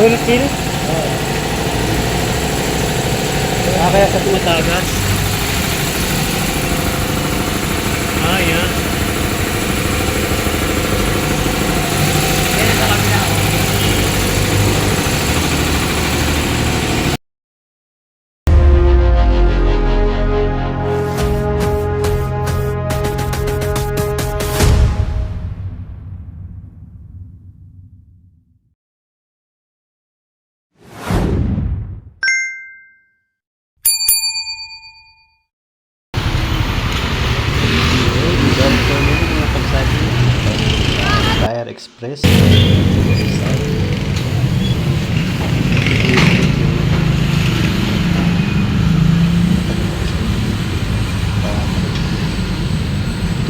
Full kill? Kaya sa tumatagas. Yan. Yan sa kabila ako. Tire Express. Ito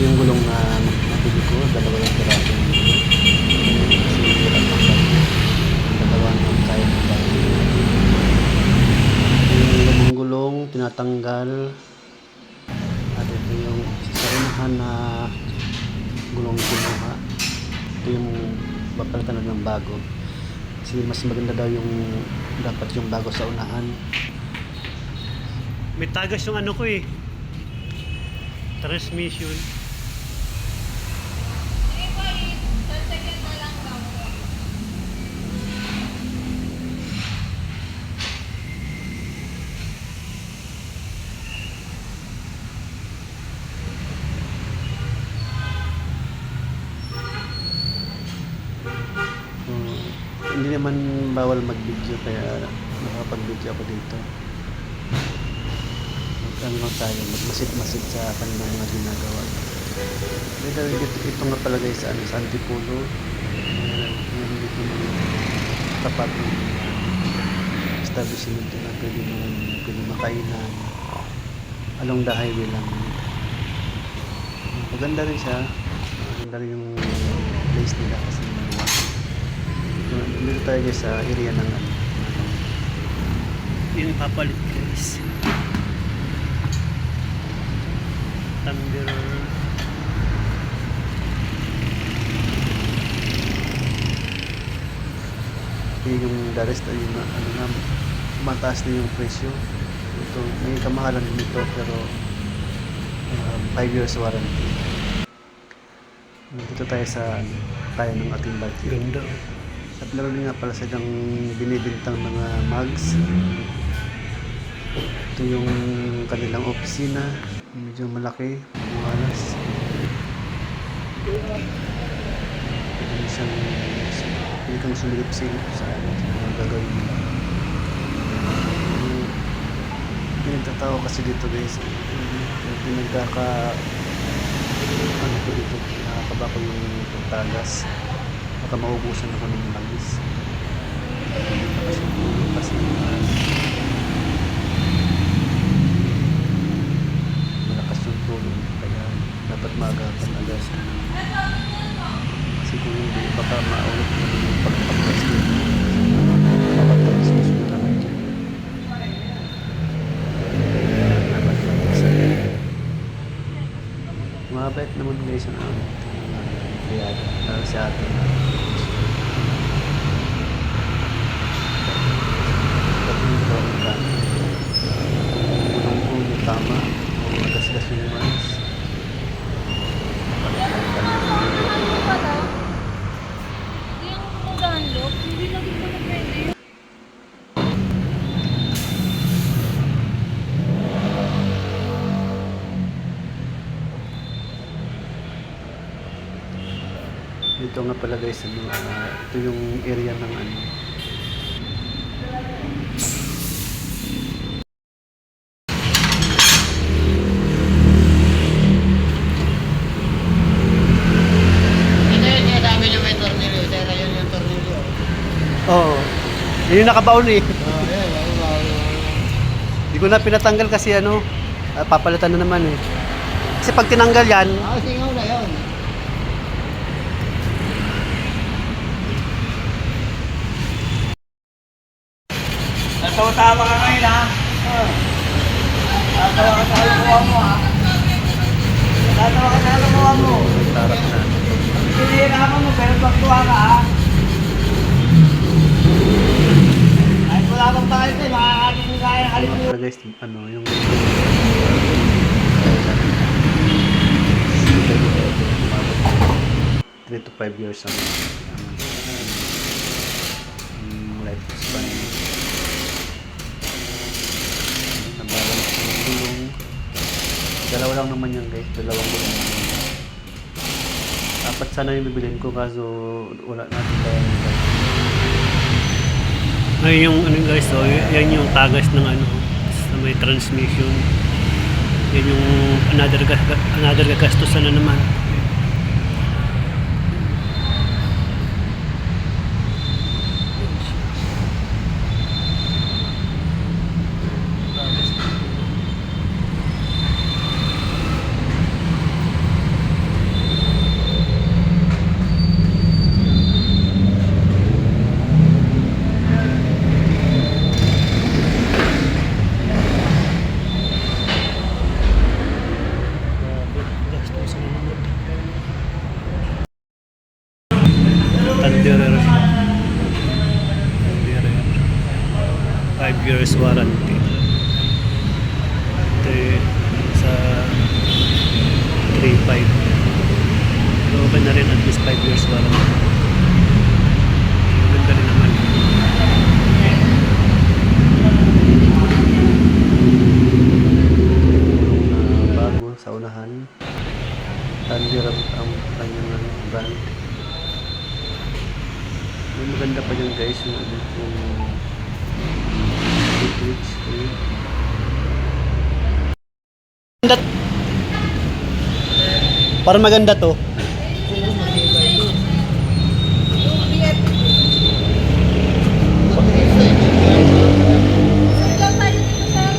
yung gulong na nabili ko, dalawa yung piraso. Dalawa ng tire ng tire. Yung lumang gulong, tinatanggal. At ito yung sarunahan na gulong kinuha. Ito yung papalitan ng bago kasi mas maganda daw yung dapat yung bago sa unahan. May tagas yung ano ko eh. Transmission. Hindi naman bawal mag-video kaya nakapag-video ako dito. Ano lang tayo, magmasid-masid sa kanilang mga ginagawa. Ito nga pala guys, sa Antipolo. Yung dito ng tapat ng establishment na pwede makainan. Along the highway lang. Maganda rin siya. Maganda rin yung place nila kasi maluwag. Dito tayo guys sa area ng Yung papalit guys. Thunder. yung the rest ay mataas na yung presyo. Ito may kamahalan din ito pero 5 years warranty. Dito tayo sa tayo ng ating budget. Ganda. At meron din nga pala silang binibintang mga mugs. Ito yung kanilang opisina. Medyo malaki. Malas. Pwede siyang pwede kang sumilip-silip sa mga gagawin mo. Pinagtatawa kasi dito guys. Pinagkaka ano ko dito. Nakakaba ko yung pagtagas. Baka maubusan ako ng langis. Kasi malakas yung tulong kaya dapat maagapan agad. Kasi kung hindi baka maulit na yung pagpagtas dito. Mapagtas na susunod naman dyan. Dapat magpasan. Mabait naman guys ang empleyado. Lalo si ate. Tama o magasgas yung manis. Yung download, hindi lagi ko na pwede. Dito nga pala guys, ito yung area ng ano. Oo. Yun yung nakabaon eh. Hindi ko na pinatanggal kasi papalitan na naman eh. Kasi pag tinanggal yan, Singaw na yun. Tama ka ngayon ha. Tatawa ka sa halukuha mo ha. Tatawa ka sa halukuha mo. tarap na. Hindi na mo pero pagtuwa ka ha. habang tayo ito, makakating kaya halit mo. Para guys, ano, yung 3 to 5 years ang lifespan. Nabalance ng gulong. Dalawa lang naman yan guys, dalawang gulong naman. Dapat sana yung bibilin ko kaso wala natin kaya guys. Ay, yung ano guys, so, yan yung tagas ng ano, sa may transmission. Yan yung another gagastusan na naman. Tanderer. 5 years warranty. Ito sa 3.5. So, okay na rin at least 5 years warranty. Maganda rin naman. Bago sa unahan. Tandir ang kanyang brand. May maganda pa dyan guys yung switch. Parang maganda to. Lang tayo dito sa...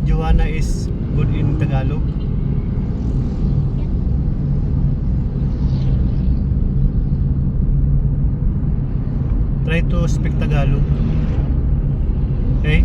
Joanna is good in Tagalog. Try to speak Tagalog. Okay?